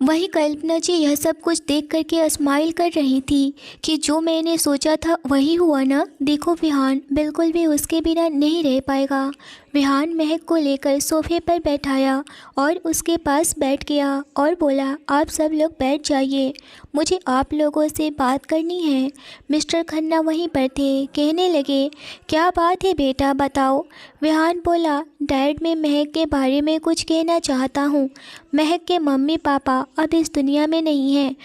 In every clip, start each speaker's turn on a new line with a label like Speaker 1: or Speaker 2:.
Speaker 1: वही कल्पना जी यह सब कुछ देख करके स्माइल कर रही थी कि जो मैंने सोचा था वही हुआ ना। देखो विहान बिल्कुल भी उसके बिना नहीं रह पाएगा। विहान महक को लेकर सोफे पर बैठाया और उसके पास बैठ गया और बोला, आप सब लोग बैठ जाइए, मुझे आप लोगों से बात करनी है। मिस्टर खन्ना वहीं पर थे, कहने लगे, क्या बात है बेटा बताओ। विहान बोला, डैड मैं महक के बारे में कुछ कहना चाहता हूँ। महक के मम्मी पापा अब इस दुनिया में नहीं हैं।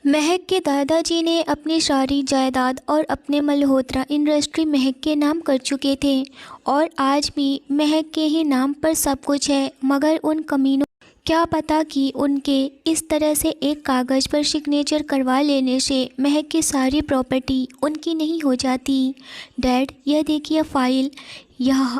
Speaker 1: महक के दादाजी ने अपनी सारी जायदाद और अपने मल्होत्रा इंडस्ट्री महक के नाम कर चुके थे और आज भी महक के ही नाम पर सब कुछ है। मगर उन कमीनों क्या पता कि उनके इस तरह से एक कागज़ पर सिग्नेचर करवा लेने से महक की सारी प्रॉपर्टी उनकी नहीं हो जाती। डैड यह देखिए फाइल, यह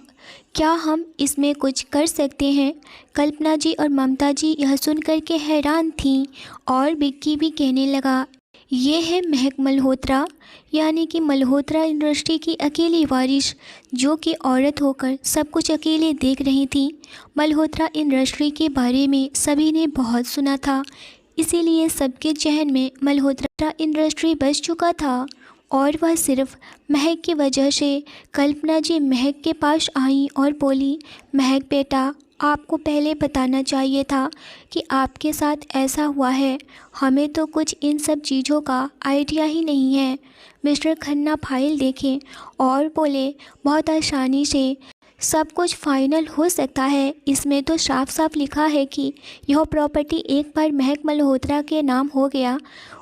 Speaker 1: क्या हम इसमें कुछ कर सकते हैं। कल्पना जी और ममता जी यह सुनकर के हैरान थीं और विक्की भी कहने लगा, ये है महक मल्होत्रा, यानी कि मल्होत्रा इंडस्ट्री की अकेली वारिस जो कि औरत होकर सब कुछ अकेले देख रही थी। मल्होत्रा इंडस्ट्री के बारे में सभी ने बहुत सुना था, इसीलिए सबके जहन में मल्होत्रा इंडस्ट्री बस चुका था और वह सिर्फ महक की वजह से। कल्पना जी महक के पास आई और बोली, महक बेटा आपको पहले बताना चाहिए था कि आपके साथ ऐसा हुआ है, हमें तो कुछ इन सब चीज़ों का आइडिया ही नहीं है। मिस्टर खन्ना फाइल देखें और बोले, बहुत आसानी से सब कुछ फाइनल हो सकता है। इसमें तो साफ साफ लिखा है कि यह प्रॉपर्टी एक बार महक मल्होत्रा के नाम हो गया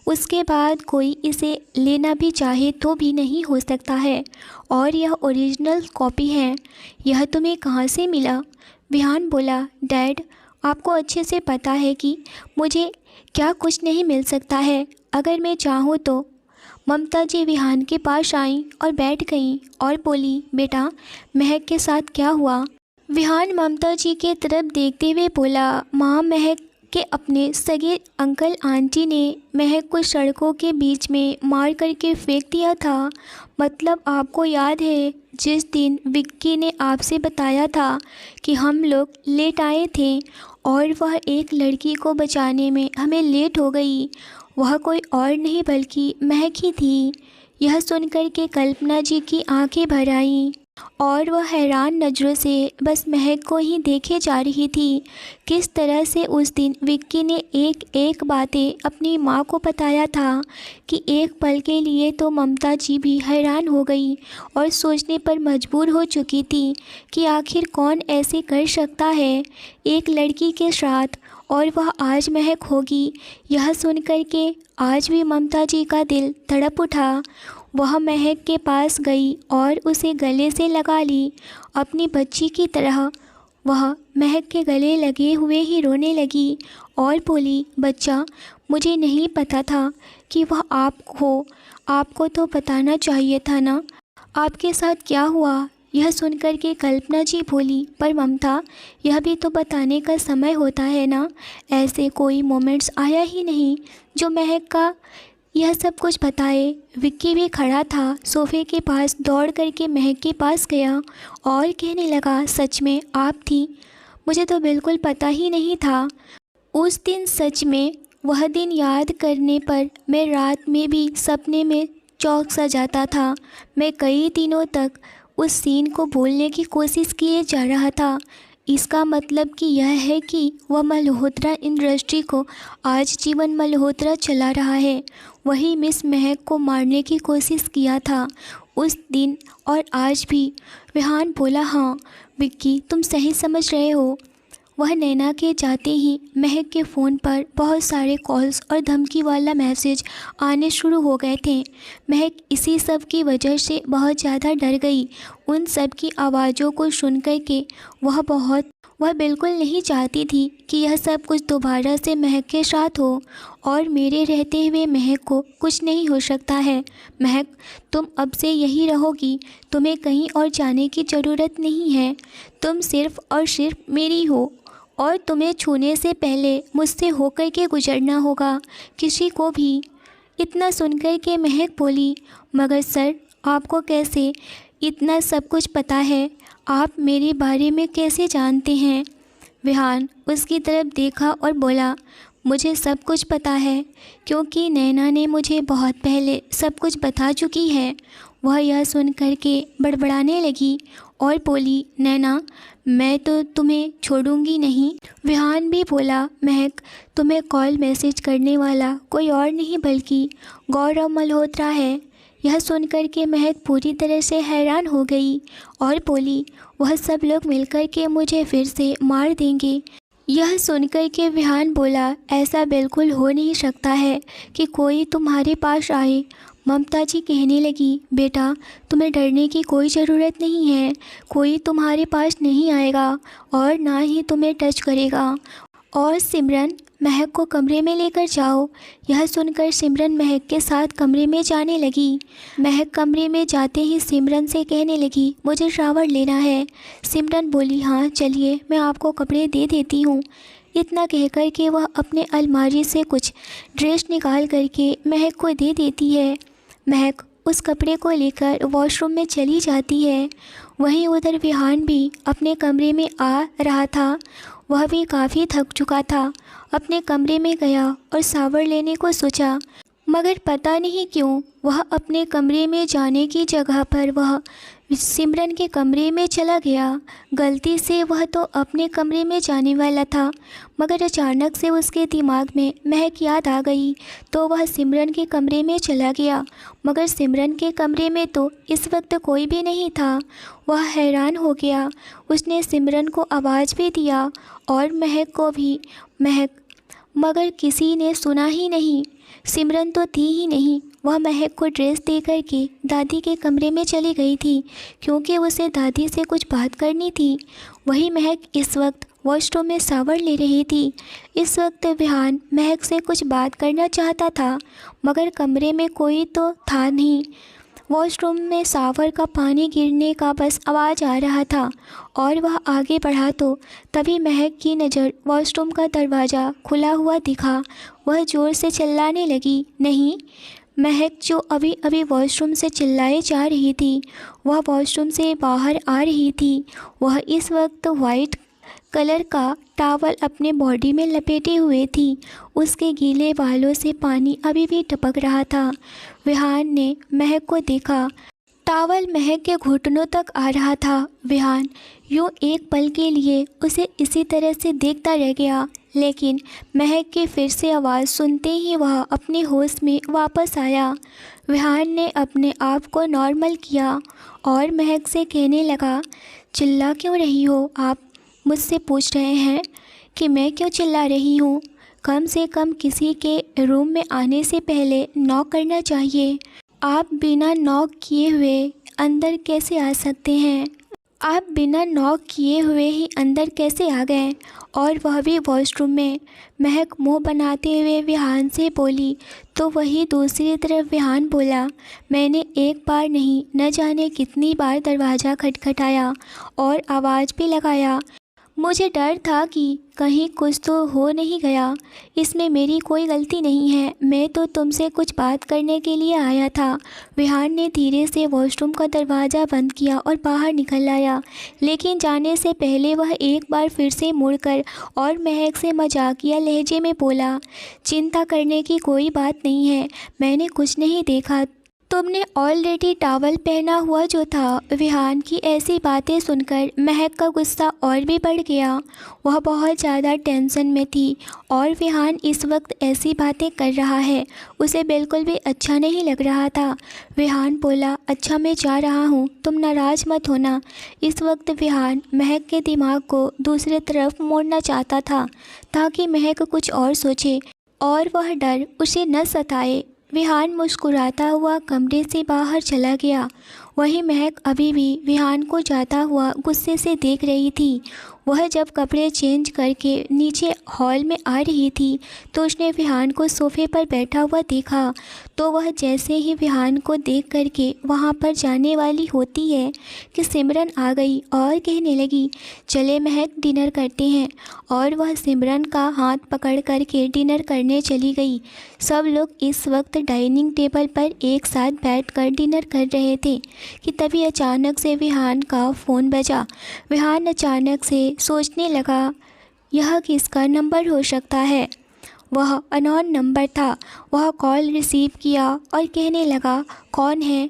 Speaker 1: उसके बाद कोई इसे लेना भी चाहे तो भी नहीं हो सकता है और यह ओरिजिनल कॉपी है। यह तुम्हें कहाँ से मिला। विहान बोला, डैड आपको अच्छे से पता है कि मुझे क्या कुछ नहीं मिल सकता है अगर मैं चाहूँ तो। ममता जी विहान के पास आईं और बैठ गईं और बोली, बेटा महक के साथ क्या हुआ। विहान ममता जी के तरफ देखते हुए बोला, माँ महक के अपने सगे अंकल आंटी ने महक को सड़कों के बीच में मार करके फेंक दिया था। मतलब आपको याद है जिस दिन विक्की ने आपसे बताया था कि हम लोग लेट आए थे और वह एक लड़की को बचाने में हमें लेट हो गई, वह कोई और नहीं बल्कि महक ही थी। यह सुनकर के कल्पना जी की आंखें भर आईं और वह हैरान नज़रों से बस महक को ही देखे जा रही थी। किस तरह से उस दिन विक्की ने एक एक बातें अपनी माँ को बताया था कि एक पल के लिए तो ममता जी भी हैरान हो गई और सोचने पर मजबूर हो चुकी थी कि आखिर कौन ऐसे कर सकता है एक लड़की के साथ, और वह आज महक होगी। यह सुनकर के आज भी ममता जी का दिल तड़प उठा। वह महक के पास गई और उसे गले से लगा ली अपनी बच्ची की तरह। वह महक के गले लगे हुए ही रोने लगी और बोली, बच्चा मुझे नहीं पता था कि वह आप हो, आपको तो बताना चाहिए था ना, आपके साथ क्या हुआ। यह सुनकर के कल्पना जी बोली, पर ममता यह भी तो बताने का समय होता है ना, ऐसे कोई मोमेंट्स आया ही नहीं जो महक का यह सब कुछ बताए। विक्की भी खड़ा था सोफे के पास, दौड़ करके महक के पास गया और कहने लगा, सच में आप थी, मुझे तो बिल्कुल पता ही नहीं था। उस दिन सच में वह दिन याद करने पर मैं रात में भी सपने में चौंक सा जाता था। मैं कई दिनों तक उस सीन को भूलने की कोशिश किए जा रहा था। इसका मतलब कि यह है कि वह मल्होत्रा इंडस्ट्री को आज जीवन मल्होत्रा चला रहा है। वही मिस महक को मारने की कोशिश किया था उस दिन और आज भी। विहान बोला, हाँ विक्की तुम सही समझ रहे हो। वह नैना के जाते ही महक के फ़ोन पर बहुत सारे कॉल्स और धमकी वाला मैसेज आने शुरू हो गए थे। महक इसी सब की वजह से बहुत ज़्यादा डर गई। उन सब की आवाज़ों को सुन कर के वह बिल्कुल नहीं चाहती थी कि यह सब कुछ दोबारा से महक के साथ हो, और मेरे रहते हुए महक को कुछ नहीं हो सकता है। महक तुम अब से यही रहोगी, तुम्हें कहीं और जाने की ज़रूरत नहीं है। तुम सिर्फ़ और सिर्फ मेरी हो और तुम्हें छूने से पहले मुझसे होकर के गुजरना होगा, किसी को भी। इतना सुनकर के महक बोली, मगर सर आपको कैसे इतना सब कुछ पता है, आप मेरे बारे में कैसे जानते हैं। विहान उसकी तरफ देखा और बोला, मुझे सब कुछ पता है, क्योंकि नैना ने मुझे बहुत पहले सब कुछ बता चुकी है। वह यह सुन कर के बड़बड़ाने लगी और बोली, नैना मैं तो तुम्हें छोड़ूंगी नहीं। विहान भी बोला, महक तुम्हें कॉल मैसेज करने वाला कोई और नहीं बल्कि गौरव मल्होत्रा है। यह सुनकर के महक पूरी तरह से हैरान हो गई और बोली, वह सब लोग मिलकर के मुझे फिर से मार देंगे। यह सुनकर के विहान बोला, ऐसा बिल्कुल हो नहीं सकता है कि कोई तुम्हारे पास आए। ममता जी कहने लगी, बेटा तुम्हें डरने की कोई ज़रूरत नहीं है, कोई तुम्हारे पास नहीं आएगा और ना ही तुम्हें टच करेगा। और सिमरन महक को कमरे में लेकर जाओ। यह सुनकर सिमरन महक के साथ कमरे में जाने लगी। महक कमरे में जाते ही सिमरन से कहने लगी, मुझे शावर लेना है। सिमरन बोली, हाँ चलिए मैं आपको कपड़े दे देती हूँ। इतना कहकर के वह अपने अलमारी से कुछ ड्रेस निकाल करके महक को दे देती है। महक उस कपड़े को लेकर वॉशरूम में चली जाती है। वहीं उधर विहान भी अपने कमरे में आ रहा था। वह भी काफ़ी थक चुका था। अपने कमरे में गया और शावर लेने को सोचा, मगर पता नहीं क्यों वह अपने कमरे में जाने की जगह पर वह सिमरन के कमरे में चला गया। गलती से वह तो अपने कमरे में जाने वाला था, मगर अचानक से उसके दिमाग में महक याद आ गई तो वह सिमरन के कमरे में चला गया। मगर सिमरन के कमरे में तो इस वक्त कोई भी नहीं था। वह हैरान हो गया। उसने सिमरन को आवाज़ भी दिया और महक को भी, महक, मगर किसी ने सुना ही नहीं। सिमरन तो थी ही नहीं। वह महक को ड्रेस दे कर के दादी के कमरे में चली गई थी, क्योंकि उसे दादी से कुछ बात करनी थी। वही महक इस वक्त वॉशरूम में शावर ले रही थी। इस वक्त विहान महक से कुछ बात करना चाहता था, मगर कमरे में कोई तो था नहीं। वॉशरूम में शावर का पानी गिरने का बस आवाज़ आ रहा था और वह आगे बढ़ा तो तभी महक की नज़र वॉशरूम का दरवाज़ा खुला हुआ दिखा। वह ज़ोर से चिल्लाने लगी, नहीं। महक जो अभी अभी वॉशरूम से चिल्लाए जा रही थी, वह वॉशरूम से बाहर आ रही थी। वह इस वक्त वाइट कलर का टॉवल अपने बॉडी में लपेटे हुए थी। उसके गीले बालों से पानी अभी भी टपक रहा था। विहान ने महक को देखा। टॉवल महक के घुटनों तक आ रहा था। विहान यूँ एक पल के लिए उसे इसी तरह से देखता रह गया, लेकिन महक की फिर से आवाज़ सुनते ही वह अपने होश में वापस आया। विहान ने अपने आप को नॉर्मल किया और महक से कहने लगा, चिल्ला क्यों रही हो आप? मुझसे पूछ रहे हैं कि मैं क्यों चिल्ला रही हूँ? कम से कम किसी के रूम में आने से पहले नॉक करना चाहिए। आप बिना नॉक किए हुए अंदर कैसे आ सकते हैं? आप बिना नॉक किए हुए ही अंदर कैसे आ गए, और वह भी वॉशरूम में? महक मुंह बनाते हुए विहान से बोली तो वही दूसरी तरफ विहान बोला, मैंने एक बार नहीं न जाने कितनी बार दरवाज़ा खटखटाया और आवाज़ भी लगाया। मुझे डर था कि कहीं कुछ तो हो नहीं गया। इसमें मेरी कोई गलती नहीं है। मैं तो तुमसे कुछ बात करने के लिए आया था। विहान ने धीरे से वॉशरूम का दरवाज़ा बंद किया और बाहर निकल आया, लेकिन जाने से पहले वह एक बार फिर से मुड़कर और महक से मजाकिया लहजे में बोला, चिंता करने की कोई बात नहीं है, मैंने कुछ नहीं देखा। तुमने ऑलरेडी टॉवल पहना हुआ जो था। विहान की ऐसी बातें सुनकर महक का गुस्सा और भी बढ़ गया। वह बहुत ज़्यादा टेंशन में थी और विहान इस वक्त ऐसी बातें कर रहा है, उसे बिल्कुल भी अच्छा नहीं लग रहा था। विहान बोला, अच्छा मैं जा रहा हूँ, तुम नाराज़ मत होना। इस वक्त विहान महक के दिमाग को दूसरी तरफ मोड़ना चाहता था ताकि महक कुछ और सोचे और वह डर उसे न सताए। विहान मुस्कुराता हुआ कमरे से बाहर चला गया। वहीं महक अभी भी विहान को जाता हुआ गुस्से से देख रही थी। वह जब कपड़े चेंज करके नीचे हॉल में आ रही थी तो उसने विहान को सोफ़े पर बैठा हुआ देखा, तो वह जैसे ही विहान को देख करके वहाँ पर जाने वाली होती है कि सिमरन आ गई और कहने लगी, चले महक डिनर करते हैं। और वह सिमरन का हाथ पकड़ करके डिनर करने चली गई। सब लोग इस वक्त डाइनिंग टेबल पर एक साथ बैठकर डिनर कर रहे थे कि तभी अचानक से विहान का फ़ोन बजा। विहान अचानक से सोचने लगा, यह किसका नंबर हो सकता है। वह अननोन नंबर था। वह कॉल रिसीव किया और कहने लगा, कौन है?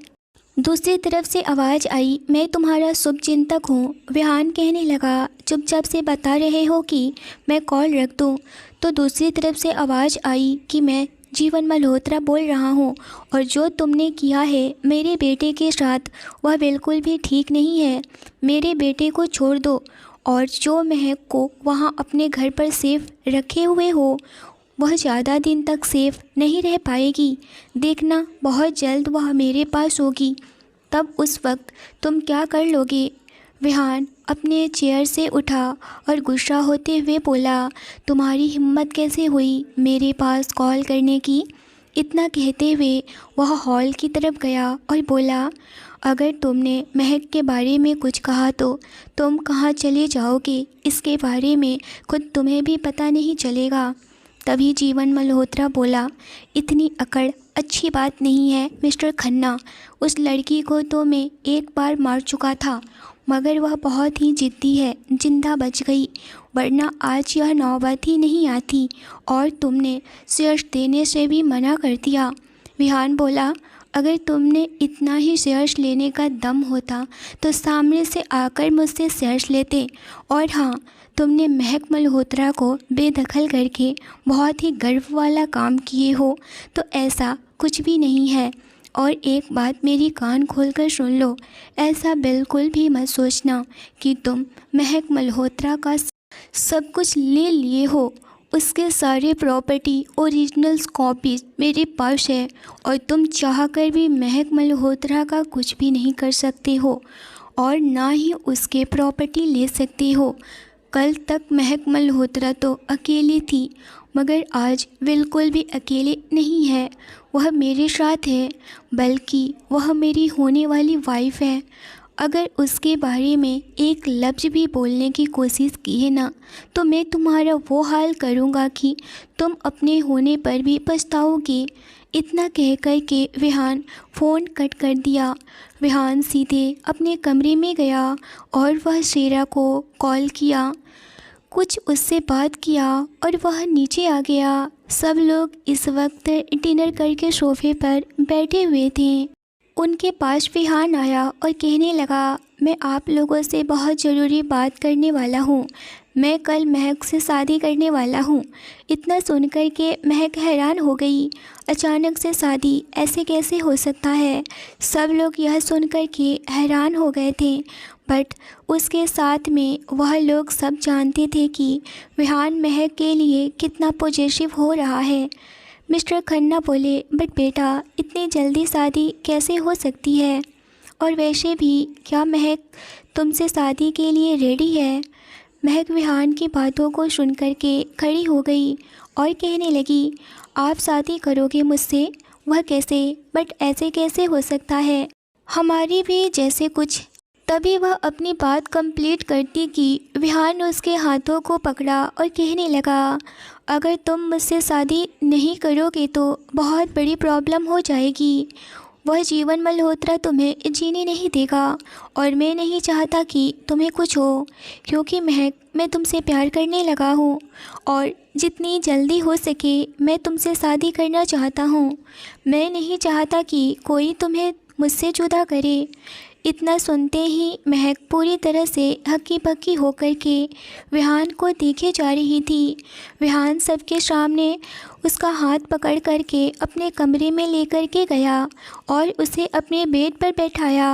Speaker 1: दूसरी तरफ से आवाज़ आई, मैं तुम्हारा शुभचिंतक हूँ। विहान कहने लगा, चुपचाप से बता रहे हो कि मैं कॉल रख दूँ? तो दूसरी तरफ से आवाज़ आई कि मैं जीवन मल्होत्रा बोल रहा हूँ और जो तुमने किया है मेरे बेटे के साथ वह बिल्कुल भी ठीक नहीं है। मेरे बेटे को छोड़ दो और जो महक को वहाँ अपने घर पर सेफ रखे हुए हो वह ज़्यादा दिन तक सेफ नहीं रह पाएगी। देखना बहुत जल्द वह मेरे पास होगी, तब उस वक्त तुम क्या कर लोगे? विहान अपने चेयर से उठा और गुस्सा होते हुए बोला, तुम्हारी हिम्मत कैसे हुई मेरे पास कॉल करने की? इतना कहते हुए वह हॉल की तरफ गया और बोला, अगर तुमने महक के बारे में कुछ कहा तो तुम कहाँ चले जाओगे इसके बारे में खुद तुम्हें भी पता नहीं चलेगा। तभी जीवन मल्होत्रा बोला, इतनी अकड़ अच्छी बात नहीं है मिस्टर खन्ना। उस लड़की को तो मैं एक बार मार चुका था, मगर वह बहुत ही ज़िद्दी है, जिंदा बच गई, वरना आज यह नौबत ही नहीं आती और तुमने शेयर्स देने से भी मना कर दिया। विहान बोला, अगर तुमने इतना ही शेयर्स लेने का दम होता तो सामने से आकर मुझसे शेयर्स लेते। और हाँ, तुमने महक मल्होत्रा को बेदखल करके बहुत ही गर्व वाला काम किए हो, तो ऐसा कुछ भी नहीं है। और एक बात मेरी कान खोलकर सुन लो, ऐसा बिल्कुल भी मत सोचना कि तुम महक मल्होत्रा का सब कुछ ले लिए हो। उसके सारे प्रॉपर्टी ओरिजिनल्स कॉपीज मेरे पास है और तुम चाहकर भी महक मल्होत्रा का कुछ भी नहीं कर सकते हो और ना ही उसके प्रॉपर्टी ले सकते हो। कल तक महक मल्होत्रा तो अकेली थी, मगर आज बिल्कुल भी अकेले नहीं है। वह मेरे साथ है, बल्कि वह मेरी होने वाली वाइफ है। अगर उसके बारे में एक लफ्ज़ भी बोलने की कोशिश किए ना, तो मैं तुम्हारा वो हाल करूँगा कि तुम अपने होने पर भी पछताओगे। इतना कह कर के विहान फ़ोन कट कर दिया। विहान सीधे अपने कमरे में गया और वह शेरा को कॉल किया, कुछ उससे बात किया और वह नीचे आ गया। सब लोग इस वक्त डिनर करके सोफे पर बैठे हुए थे। उनके पास विहान आया और कहने लगा, मैं आप लोगों से बहुत ज़रूरी बात करने वाला हूँ। मैं कल महक से शादी करने वाला हूँ। इतना सुनकर के महक हैरान हो गई। अचानक से शादी ऐसे कैसे हो सकता है? सब लोग यह सुनकर के हैरान हो गए थे, बट उसके साथ में वह लोग सब जानते थे कि विहान महक के लिए कितना पॉजिटिव हो रहा है। मिस्टर खन्ना बोले, बट बेटा इतनी जल्दी शादी कैसे हो सकती है? और वैसे भी क्या महक तुमसे शादी के लिए रेडी है? महक विहान की बातों को सुनकर के खड़ी हो गई और कहने लगी, आप शादी करोगे मुझसे? वह कैसे? बट ऐसे कैसे हो सकता है? हमारी भी जैसे कुछ। तभी वह अपनी बात कंप्लीट करती कि विहान ने उसके हाथों को पकड़ा और कहने लगा, अगर तुम मुझसे शादी नहीं करोगे तो बहुत बड़ी प्रॉब्लम हो जाएगी। वह जीवन मल्होत्रा तुम्हें जीने नहीं देगा और मैं नहीं चाहता कि तुम्हें कुछ हो, क्योंकि महक मैं तुमसे प्यार करने लगा हूँ और जितनी जल्दी हो सके मैं तुमसे शादी करना चाहता हूँ। मैं नहीं चाहता कि कोई तुम्हें मुझसे जुदा करे। इतना सुनते ही महक पूरी तरह से हक्की बक्की होकर के विहान को देखे जा रही थी। विहान सबके सामने उसका हाथ पकड़ करके अपने कमरे में लेकर के गया और उसे अपने बेड पर बैठाया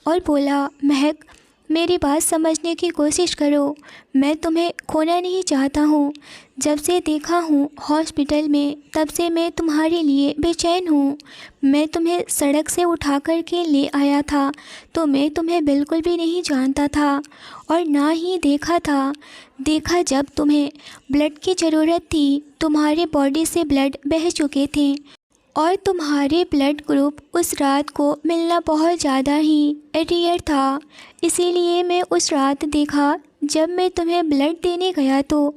Speaker 1: और बोला, महक मेरी बात समझने की कोशिश करो। मैं तुम्हें खोना नहीं चाहता हूँ। जब से देखा हूँ हॉस्पिटल में, तब से मैं तुम्हारे लिए बेचैन हूँ। मैं तुम्हें सड़क से उठा कर के ले आया था तो मैं तुम्हें बिल्कुल भी नहीं जानता था और ना ही देखा था। देखा जब तुम्हें ब्लड की ज़रूरत थी, तुम्हारे बॉडी से ब्लड बह चुके थे और तुम्हारे ब्लड ग्रुप उस रात को मिलना बहुत ज़्यादा ही रेयर था। इसीलिए मैं उस रात देखा जब मैं तुम्हें ब्लड देने गया तो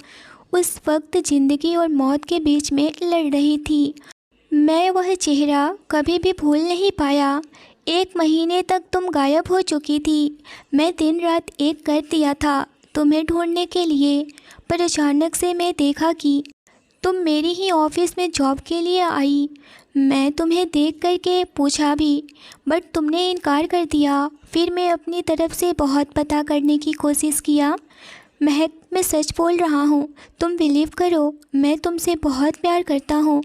Speaker 1: उस वक्त ज़िंदगी और मौत के बीच में लड़ रही थी। मैं वह चेहरा कभी भी भूल नहीं पाया। 1 महीने तक तुम गायब हो चुकी थी। मैं दिन रात एक कर दिया था तुम्हें ढूंढने के लिए, पर अचानक से मैं देखा कि तुम मेरी ही ऑफिस में जॉब के लिए आई। मैं तुम्हें देख कर के पूछा भी, बट तुमने इनकार कर दिया। फिर मैं अपनी तरफ से बहुत पता करने की कोशिश किया। महक, मैं सच बोल रहा हूँ, तुम बिलीव करो, मैं तुमसे बहुत प्यार करता हूँ।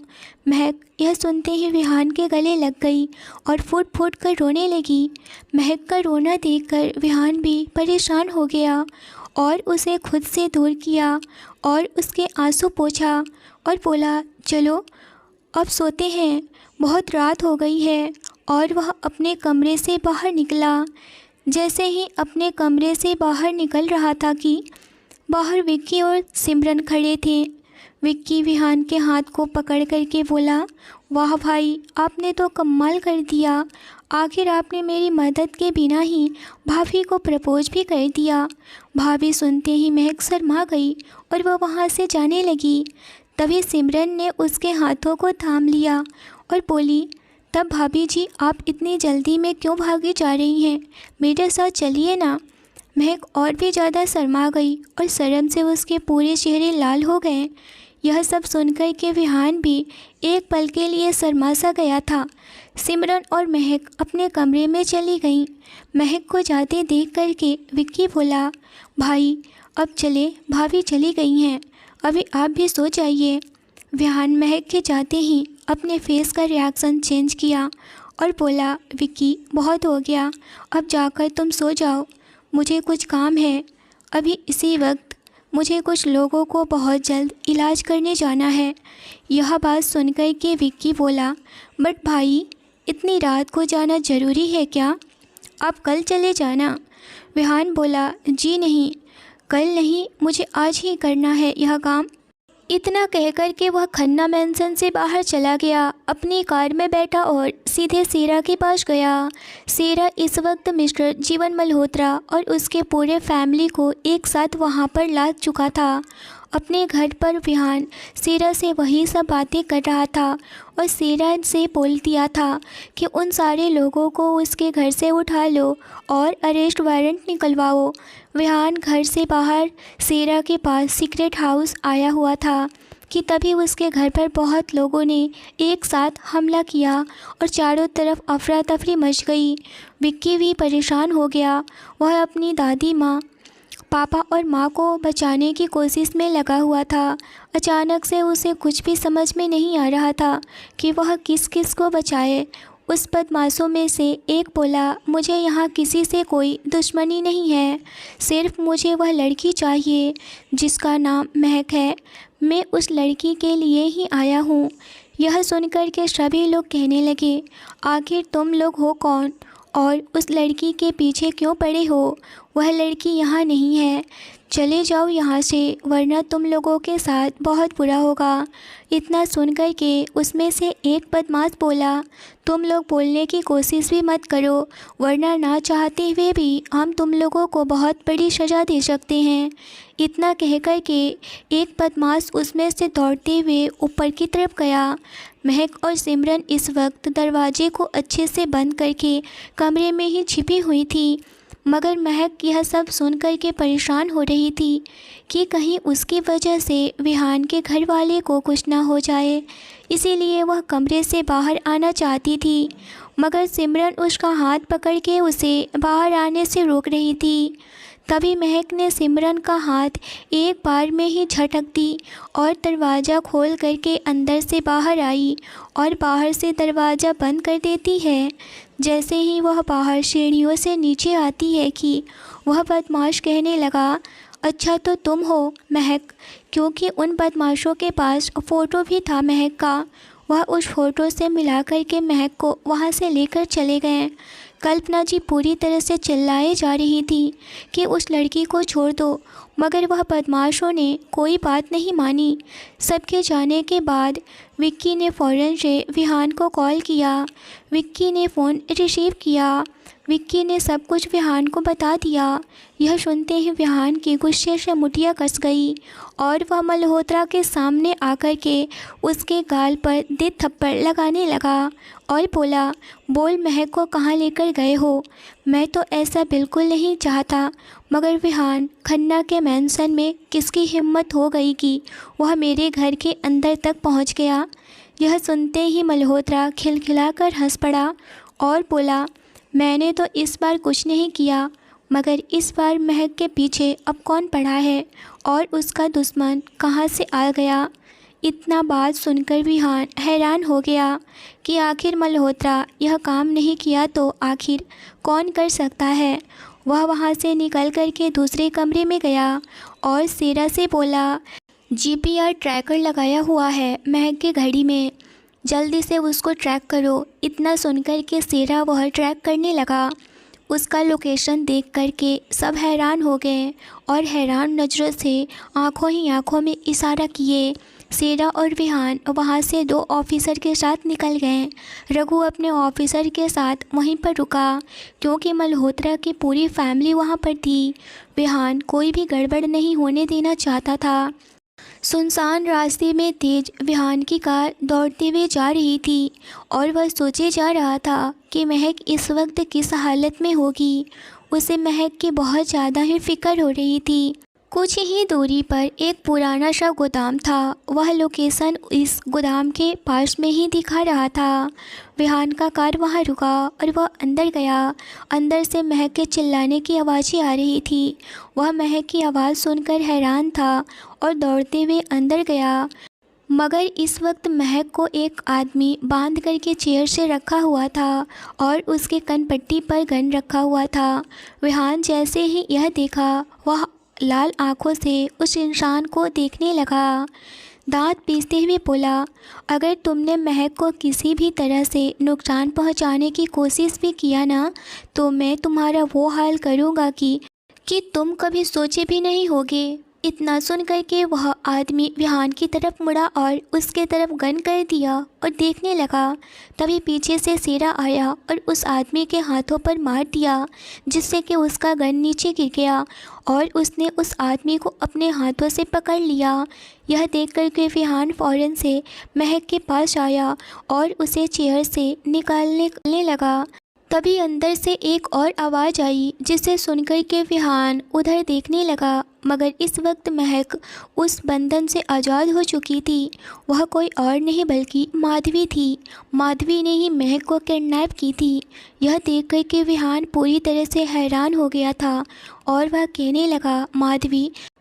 Speaker 1: महक यह सुनते ही विहान के गले लग गई और फूट फूट कर रोने लगी। महक का रोना देखकर विहान भी परेशान हो गया और उसे खुद से दूर किया और उसके आंसू पोंछा और बोला, चलो अब सोते हैं, बहुत रात हो गई है। और वह अपने कमरे से बाहर निकला। जैसे ही अपने कमरे से बाहर निकल रहा था कि बाहर विक्की और सिमरन खड़े थे। विक्की विहान के हाथ को पकड़ करके बोला, वाह भाई, आपने तो कमाल कर दिया। आखिर आपने मेरी मदद के बिना ही भाभी को प्रपोज भी कर दिया। भाभी सुनते ही महक शर्मा गई और वह वहाँ से जाने लगी। तभी सिमरन ने उसके हाथों को थाम लिया और बोली, तब भाभी जी, आप इतनी जल्दी में क्यों भागी जा रही हैं? मेरे साथ चलिए ना। महक और भी ज़्यादा शर्मा गई और शर्म से उसके पूरे चेहरे लाल हो गए। यह सब सुनकर के विहान भी एक पल के लिए शर्मा सा गया था। सिमरन और महक अपने कमरे में चली गईं। महक को जाते देख करके विक्की बोला, भाई अब चले, भाभी चली गई हैं, अभी आप भी सो जाइए। विहान महक के जाते ही अपने फेस का रिएक्शन चेंज किया और बोला, विक्की बहुत हो गया, अब जाकर तुम सो जाओ, मुझे कुछ काम है अभी इसी वक्त। मुझे कुछ लोगों को बहुत जल्द इलाज करने जाना है। यह बात सुनकर के विक्की बोला, बट भाई इतनी रात को जाना ज़रूरी है क्या? आप कल चले जाना। विहान बोला, जी नहीं, कल नहीं, मुझे आज ही करना है यह काम। इतना कहकर के वह खन्ना मैंसन से बाहर चला गया। अपनी कार में बैठा और सीधे सेरा के पास गया। सेरा इस वक्त मिस्टर जीवन मल्होत्रा और उसके पूरे फैमिली को एक साथ वहां पर लाद चुका था। अपने घर पर विहान सेरा से वही सब बातें कर रहा था और सेरा से बोल दिया था कि उन सारे लोगों को उसके घर से उठा लो और अरेस्ट वारंट निकलवाओ। विहान घर से बाहर सेरा के पास सीक्रेट हाउस आया हुआ था कि तभी उसके घर पर बहुत लोगों ने एक साथ हमला किया और चारों तरफ अफरा तफरी मच गई। विक्की भी परेशान हो गया। वह अपनी दादी माँ, पापा और माँ को बचाने की कोशिश में लगा हुआ था। अचानक से उसे कुछ भी समझ में नहीं आ रहा था कि वह किस किस को बचाए। उस बदमाशों में से एक बोला, मुझे यहाँ किसी से कोई दुश्मनी नहीं है, सिर्फ मुझे वह लड़की चाहिए जिसका नाम महक है। मैं उस लड़की के लिए ही आया हूँ। यह सुनकर के सभी लोग कहने लगे, आखिर तुम लोग हो कौन और उस लड़की के पीछे क्यों पड़े हो? वह लड़की यहाँ नहीं है, चले जाओ यहाँ से, वरना तुम लोगों के साथ बहुत बुरा होगा। इतना सुनकर के उसमें से एक बदमाश बोला, तुम लोग बोलने की कोशिश भी मत करो, वरना ना चाहते हुए भी हम तुम लोगों को बहुत बड़ी सज़ा दे सकते हैं। इतना कहकर के एक बदमाश उसमें से दौड़ते हुए ऊपर की तरफ गया। महक और सिमरन इस वक्त दरवाजे को अच्छे से बंद करके कमरे में ही छिपी हुई थी, मगर महक यह सब सुनकर के परेशान हो रही थी कि कहीं उसकी वजह से विहान के घर वाले को कुछ ना हो जाए। इसीलिए वह कमरे से बाहर आना चाहती थी, मगर सिमरन उसका हाथ पकड़ के उसे बाहर आने से रोक रही थी। तभी महक ने सिमरन का हाथ एक बार में ही झटक दी और दरवाज़ा खोल करके अंदर से बाहर आई और बाहर से दरवाज़ा बंद कर देती है। जैसे ही वह बाहर सीढ़ियों से नीचे आती है कि वह बदमाश कहने लगा, अच्छा तो तुम हो महक, क्योंकि उन बदमाशों के पास फ़ोटो भी था महक का। वह उस फ़ोटो से मिला कर के महक को वहाँ से लेकर चले गए। कल्पना जी पूरी तरह से चिल्लाए जा रही थी कि उस लड़की को छोड़ दो, मगर वह बदमाशों ने कोई बात नहीं मानी। सबके जाने के बाद विक्की ने फ़ौरन से विहान को कॉल किया। विक्की ने फ़ोन रिसीव किया। विक्की ने सब कुछ विहान को बता दिया। यह सुनते ही विहान की गुस्से से मुठिया कस गई और वह मल्होत्रा के सामने आकर के उसके गाल पर दे थप्पड़ लगाने लगा और बोला, बोल महक को कहाँ लेकर गए हो? मैं तो ऐसा बिल्कुल नहीं चाहता, मगर विहान, खन्ना के मैंसन में किसकी हिम्मत हो गई कि वह मेरे घर के अंदर तक पहुंच गया? यह सुनते ही मल्होत्रा खिलखिलाकर हंस पड़ा और बोला, मैंने तो इस बार कुछ नहीं किया, मगर इस बार महक के पीछे अब कौन पड़ा है और उसका दुश्मन कहाँ से आ गया? इतना बात सुनकर विहान हैरान हो गया कि आखिर मल्होत्रा यह काम नहीं किया तो आखिर कौन कर सकता है। वह वहाँ से निकल कर के दूसरे कमरे में गया और सेरा से बोला, जीपीआर ट्रैकर लगाया हुआ है महक की घड़ी में, जल्दी से उसको ट्रैक करो। इतना सुनकर के सेरा वह ट्रैक करने लगा। उसका लोकेशन देख कर के सब हैरान हो गए और हैरान नज़रों से आंखों ही आंखों में इशारा किए। सेरा और विहान वहाँ से 2 ऑफिसर के साथ निकल गए। रघु अपने ऑफिसर के साथ वहीं पर रुका क्योंकि मल्होत्रा की पूरी फैमिली वहाँ पर थी। विहान कोई भी गड़बड़ नहीं होने देना चाहता था। सुनसान रास्ते में तेज विहान की कार दौड़ते हुए जा रही थी और वह सोचे जा रहा था कि महक इस वक्त किस हालत में होगी। उसे महक की बहुत ज़्यादा ही फिक्र हो रही थी। कुछ ही दूरी पर एक पुराना सा गोदाम था। वह लोकेशन इस गोदाम के पास में ही दिखा रहा था। विहान का कार वहां रुका और वह अंदर गया। अंदर से महक के चिल्लाने की आवाज़ें आ रही थी। वह महक की आवाज़ सुनकर हैरान था और दौड़ते हुए अंदर गया, मगर इस वक्त महक को एक आदमी बांध करके चेयर से रखा हुआ था और उसके कनपट्टी पर गन रखा हुआ था। विहान जैसे ही यह देखा, वह लाल आंखों से उस इंसान को देखने लगा। दांत पीसते हुए बोला, अगर तुमने महक को किसी भी तरह से नुकसान पहुंचाने की कोशिश भी किया ना, तो मैं तुम्हारा वो हाल करूँगा कि तुम कभी सोचे भी नहीं होगे। इतना सुन कर के वह आदमी विहान की तरफ मुड़ा और उसके तरफ गन कर दिया और देखने लगा। तभी पीछे से सेरा आया और उस आदमी के हाथों पर मार दिया, जिससे कि उसका गन नीचे गिर गया और उसने उस आदमी को अपने हाथों से पकड़ लिया। यह देख कर के विहान फ़ौरन से महक के पास आया और उसे चेयर से निकालने लगा। तभी अंदर से एक और आवाज़ आई, जिसे सुनकर के विहान उधर देखने लगा, मगर इस वक्त महक उस बंधन से आज़ाद हो चुकी थी। वह कोई और नहीं बल्कि माधवी थी। माधवी ने ही महक को किडनैप की थी। यह देख कर के विहान पूरी तरह से हैरान हो गया था और वह कहने लगा,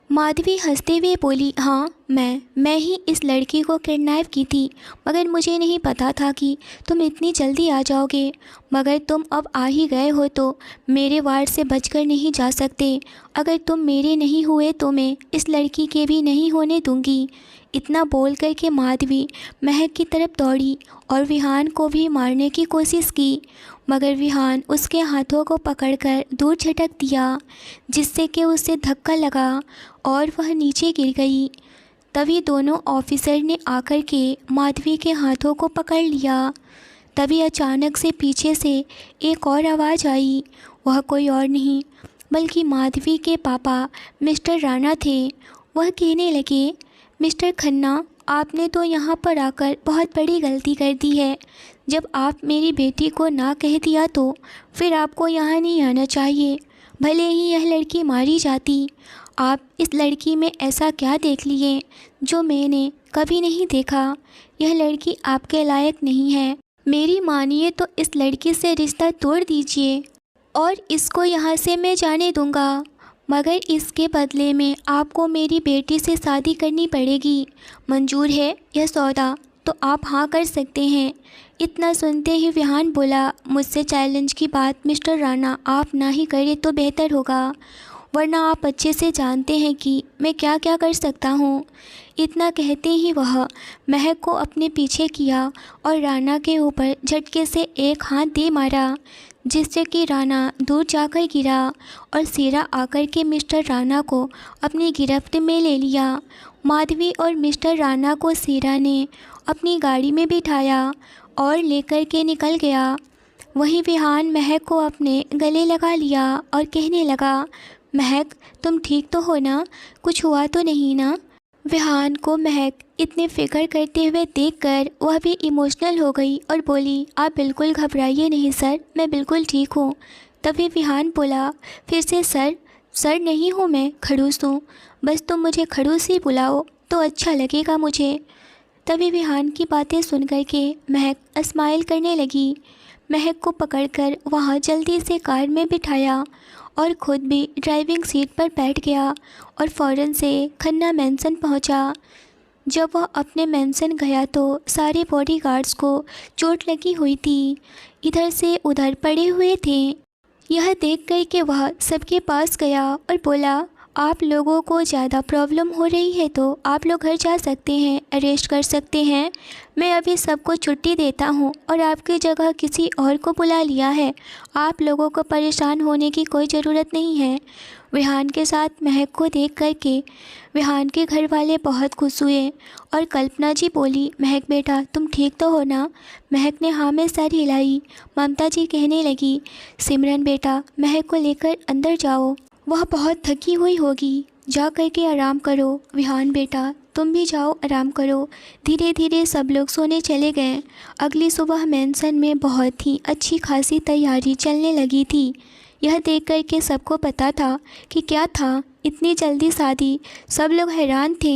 Speaker 1: माधवी हंसते हुए बोली, हाँ मैं ही इस लड़की को किडनैप की थी, मगर मुझे नहीं पता था कि तुम इतनी जल्दी आ जाओगे। मगर तुम अब आ ही गए हो तो मेरे वार से बचकर नहीं जा सकते। अगर तुम मेरे नहीं हुए तो मैं इस लड़की के भी नहीं होने दूंगी। इतना बोल कर के माधवी महक की तरफ दौड़ी और विहान को भी मारने की कोशिश की, मगर विहान उसके हाथों को पकड़कर दूर झटक दिया, जिससे कि उसे धक्का लगा और वह नीचे गिर गई। तभी दोनों ऑफिसर ने आकर के माधवी के हाथों को पकड़ लिया। तभी अचानक से पीछे से एक और आवाज़ आई। वह कोई और नहीं बल्कि माधवी के पापा मिस्टर राणा थे। वह कहने लगे, मिस्टर खन्ना, आपने तो यहाँ पर आकर बहुत बड़ी गलती कर दी है। जब आप मेरी बेटी को ना कह दिया तो फिर आपको यहाँ नहीं आना चाहिए। भले ही यह लड़की मारी जाती, आप इस लड़की में ऐसा क्या देख लिए जो मैंने कभी नहीं देखा। यह लड़की आपके लायक नहीं है। मेरी मानिए तो इस लड़की से रिश्ता तोड़ दीजिए और इसको यहाँ से मैं जाने दूँगा, मगर इसके बदले में आपको मेरी बेटी से शादी करनी पड़ेगी। मंजूर है यह सौदा तो आप हाँ कर सकते हैं। इतना सुनते ही विहान बोला, मुझसे चैलेंज की बात मिस्टर राणा आप ना ही करें तो बेहतर होगा, वरना आप अच्छे से जानते हैं कि मैं क्या क्या कर सकता हूँ। इतना कहते ही वह महक को अपने पीछे किया और राणा के ऊपर झटके से एक हाथ दे मारा, जिससे कि राणा दूर जाकर गिरा और सेरा आकर के मिस्टर राणा को अपनी गिरफ्त में ले लिया। माधवी और मिस्टर राणा को सेरा ने अपनी गाड़ी में बिठाया और लेकर के निकल गया। वहीं विहान महक को अपने गले लगा लिया और कहने लगा, महक तुम ठीक तो हो ना, कुछ हुआ तो नहीं ना। विहान को महक इतने फिक्र करते हुए देखकर वह भी इमोशनल हो गई और बोली, आप बिल्कुल घबराइए नहीं सर, मैं बिल्कुल ठीक हूँ। तभी विहान बोला फिर से, सर नहीं हूँ मैं, खड़ूस हूँ, बस तुम मुझे खड़ूस ही बुलाओ तो अच्छा लगेगा मुझे। तभी विहान की बातें सुन कर के महक स्माइल करने लगी। महक को पकड़कर वहाँ जल्दी से कार में बिठाया और खुद भी ड्राइविंग सीट पर बैठ गया और फ़ौरन से खन्ना मैंसन पहुँचा। जब वह अपने मैंसन गया तो सारे बॉडीगार्ड्स को चोट लगी हुई थी, इधर से उधर पड़े हुए थे। यह देख कर के वह सबके पास गया और बोला, आप लोगों को ज़्यादा प्रॉब्लम हो रही है तो आप लोग घर जा सकते हैं, अरेस्ट कर सकते हैं। मैं अभी सबको छुट्टी देता हूँ और आपकी जगह किसी और को बुला लिया है। आप लोगों को परेशान होने की कोई ज़रूरत नहीं है। विहान के साथ महक को देख कर के विहान के घर वाले बहुत खुश हुए और कल्पना जी बोली, महक बेटा तुम ठीक तो हो ना। महक ने हाँ में सर हिलाई। ममता जी कहने लगी, सिमरन बेटा महक को लेकर अंदर जाओ, वह बहुत थकी हुई होगी, जा कर के आराम करो। विहान बेटा तुम भी जाओ आराम करो। धीरे धीरे सब लोग सोने चले गए। अगली सुबह मैंसन में बहुत ही अच्छी खासी तैयारी चलने लगी थी। यह देख कर के सबको पता था कि क्या था इतनी जल्दी शादी। सब लोग हैरान थे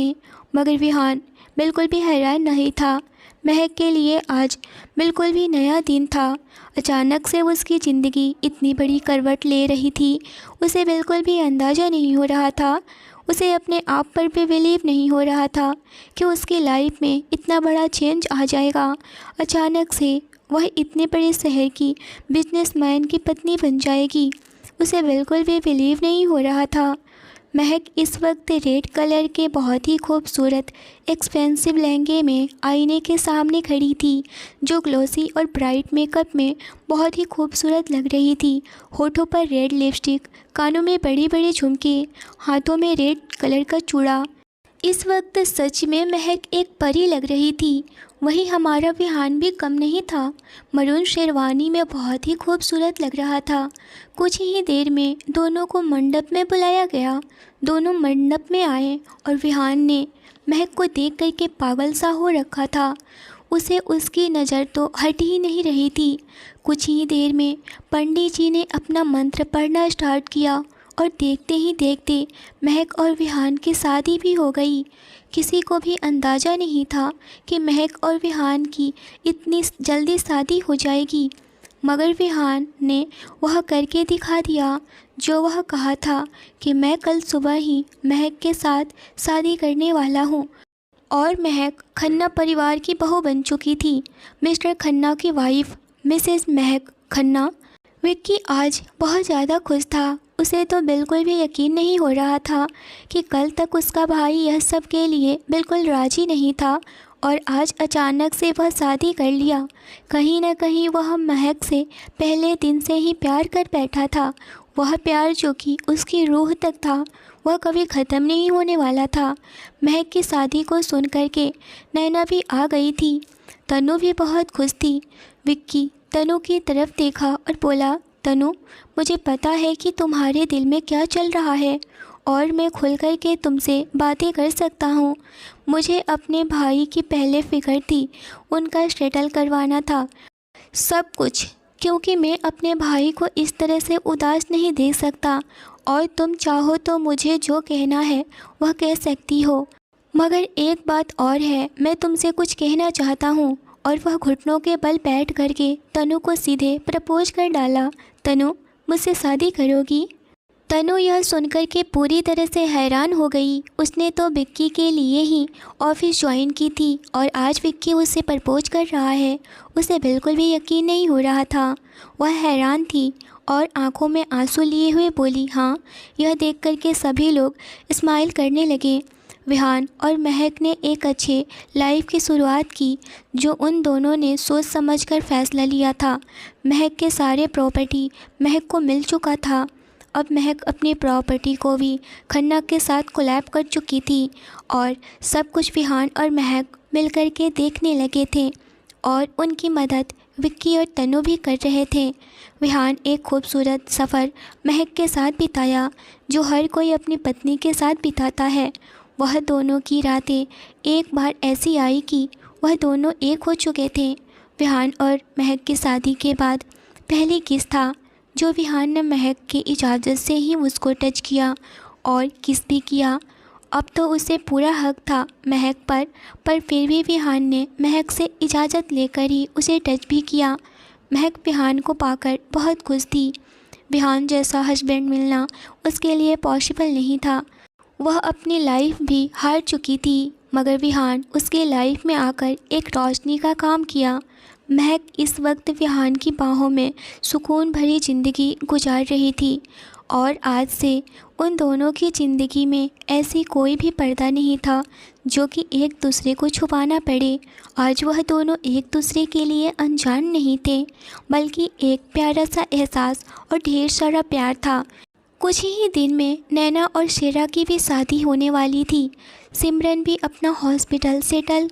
Speaker 1: मगर विहान बिल्कुल भी हैरान नहीं था। महक के लिए आज बिल्कुल भी नया दिन था। अचानक से उसकी ज़िंदगी इतनी बड़ी करवट ले रही थी, उसे बिल्कुल भी अंदाज़ा नहीं हो रहा था। उसे अपने आप पर भी बिलीव नहीं हो रहा था कि उसकी लाइफ में इतना बड़ा चेंज आ जाएगा। अचानक से वह इतने बड़े शहर की बिजनेसमैन की पत्नी बन जाएगी, उसे बिल्कुल भी बिलीव नहीं हो रहा था। महक इस वक्त रेड कलर के बहुत ही खूबसूरत एक्सपेंसिव लहंगे में आईने के सामने खड़ी थी, जो ग्लोसी और ब्राइट मेकअप में बहुत ही खूबसूरत लग रही थी। होठों पर रेड लिपस्टिक, कानों में बड़ी बड़ी झुमके, हाथों में रेड कलर का चूड़ा। इस वक्त सच में महक एक परी लग रही थी। वही हमारा विहान भी कम नहीं था, मरून शेरवानी में बहुत ही खूबसूरत लग रहा था। कुछ ही देर में दोनों को मंडप में बुलाया गया। दोनों मंडप में आए और विहान ने महक को देख कर के पागल सा हो रखा था। उसे उसकी नज़र तो हट ही नहीं रही थी। कुछ ही देर में पंडित जी ने अपना मंत्र पढ़ना स्टार्ट किया और देखते ही देखते महक और विहान की शादी भी हो गई। किसी को भी अंदाज़ा नहीं था कि महक और विहान की इतनी जल्दी शादी हो जाएगी, मगर विहान ने वह करके दिखा दिया जो वह कहा था कि मैं कल सुबह ही महक के साथ शादी करने वाला हूँ। और महक खन्ना परिवार की बहू बन चुकी थी। मिस्टर खन्ना की वाइफ मिसेस महक खन्ना। विक्की आज बहुत ज़्यादा खुश था। उसे तो बिल्कुल भी यकीन नहीं हो रहा था कि कल तक उसका भाई यह सब के लिए बिल्कुल राज़ी नहीं था और आज अचानक से वह शादी कर लिया। कहीं ना कहीं वह महक से पहले दिन से ही प्यार कर बैठा था। वह प्यार जो कि उसकी रूह तक था, वह कभी ख़त्म नहीं होने वाला था। महक की शादी को सुन कर के नैना भी आ गई थी। तनु भी बहुत खुश थी। विक्की तनु की तरफ देखा और बोला, तनु मुझे पता है कि तुम्हारे दिल में क्या चल रहा है और मैं खुल कर के तुमसे बातें कर सकता हूँ। मुझे अपने भाई की पहले फ़िक्र थी, उनका सेटल करवाना था सब कुछ, क्योंकि मैं अपने भाई को इस तरह से उदास नहीं देख सकता। और तुम चाहो तो मुझे जो कहना है वह कह सकती हो, मगर एक बात और है, मैं तुमसे कुछ कहना चाहता हूँ। और वह घुटनों के बल बैठ करके तनु को सीधे प्रपोज कर डाला। तनु मुझसे शादी करोगी? तनु यह सुनकर के पूरी तरह से हैरान हो गई। उसने तो विक्की के लिए ही ऑफिस ज्वाइन की थी और आज विक्की उससे प्रपोज कर रहा है। उसे बिल्कुल भी यकीन नहीं हो रहा था। वह हैरान थी और आंखों में आंसू लिए हुए बोली, हाँ। यह देख कर के सभी लोग स्माइल करने लगे। विहान और महक ने एक अच्छे लाइफ की शुरुआत की, जो उन दोनों ने सोच समझकर फैसला लिया था। महक के सारे प्रॉपर्टी महक को मिल चुका था। अब महक अपनी प्रॉपर्टी को भी खन्ना के साथ कोलैब कर चुकी थी और सब कुछ विहान और महक मिलकर के देखने लगे थे। और उनकी मदद विक्की और तनु भी कर रहे थे। विहान एक खूबसूरत सफ़र महक के साथ बिताया, जो हर कोई अपनी पत्नी के साथ बिताता है। वह दोनों की रातें एक बार ऐसी आई कि वह दोनों एक हो चुके थे। विहान और महक की शादी के बाद पहली किस था जो विहान ने महक की इजाज़त से ही उसको टच किया और किस भी किया। अब तो उसे पूरा हक था महक पर फिर भी विहान ने महक से इजाज़त लेकर ही उसे टच भी किया। महक विहान को पाकर बहुत खुश थी। विहान जैसा हस्बैंड मिलना उसके लिए पॉसिबल नहीं था। वह अपनी लाइफ भी हार चुकी थी, मगर विहान उसके लाइफ में आकर एक रोशनी का काम किया। महक इस वक्त विहान की बाहों में सुकून भरी ज़िंदगी गुजार रही थी और आज से उन दोनों की ज़िंदगी में ऐसी कोई भी पर्दा नहीं था जो कि एक दूसरे को छुपाना पड़े। आज वह दोनों एक दूसरे के लिए अनजान नहीं थे, बल्कि एक प्यारा सा एहसास और ढेर सारा प्यार था। कुछ ही दिन में नैना और शेरा की भी शादी होने वाली थी। सिमरन भी अपना हॉस्पिटल सेटल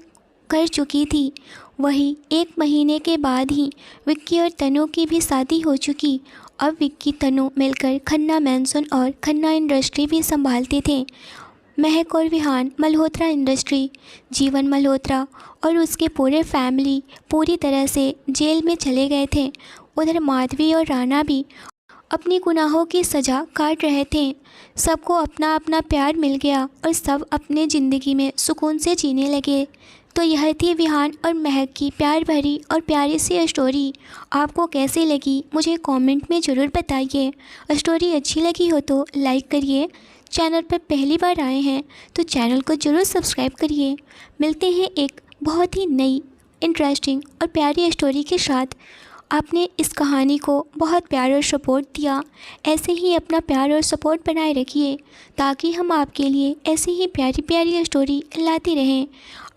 Speaker 1: कर चुकी थी। वही एक महीने के बाद ही विक्की और तनु की भी शादी हो चुकी। अब विक्की तनु मिलकर खन्ना मैंसन और खन्ना इंडस्ट्री भी संभालते थे। महक और विहान मल्होत्रा इंडस्ट्री, जीवन मल्होत्रा और उसके पूरे फैमिली पूरी तरह से जेल में चले गए थे। उधर माधवी और राणा भी अपनी गुनाहों की सज़ा काट रहे थे। सबको अपना अपना प्यार मिल गया और सब अपने ज़िंदगी में सुकून से जीने लगे। तो यह थी विहान और महक की प्यार भरी और प्यारी सी स्टोरी। आपको कैसी लगी मुझे कमेंट में ज़रूर बताइए। स्टोरी अच्छी लगी हो तो लाइक करिए। चैनल पर पहली बार आए हैं तो चैनल को ज़रूर सब्सक्राइब करिए। मिलते हैं एक बहुत ही नई इंटरेस्टिंग और प्यारी स्टोरी के साथ। आपने इस कहानी को बहुत प्यार और सपोर्ट दिया, ऐसे ही अपना प्यार और सपोर्ट बनाए रखिए ताकि हम आपके लिए ऐसी ही प्यारी प्यारी स्टोरी लाते रहें।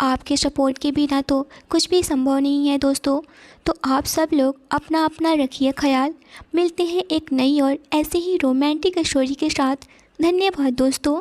Speaker 1: आपके सपोर्ट के बिना तो कुछ भी संभव नहीं है दोस्तों। तो आप सब लोग अपना अपना रखिए ख्याल। मिलते हैं एक नई और ऐसे ही रोमांटिक स्टोरी के साथ। धन्यवाद दोस्तों।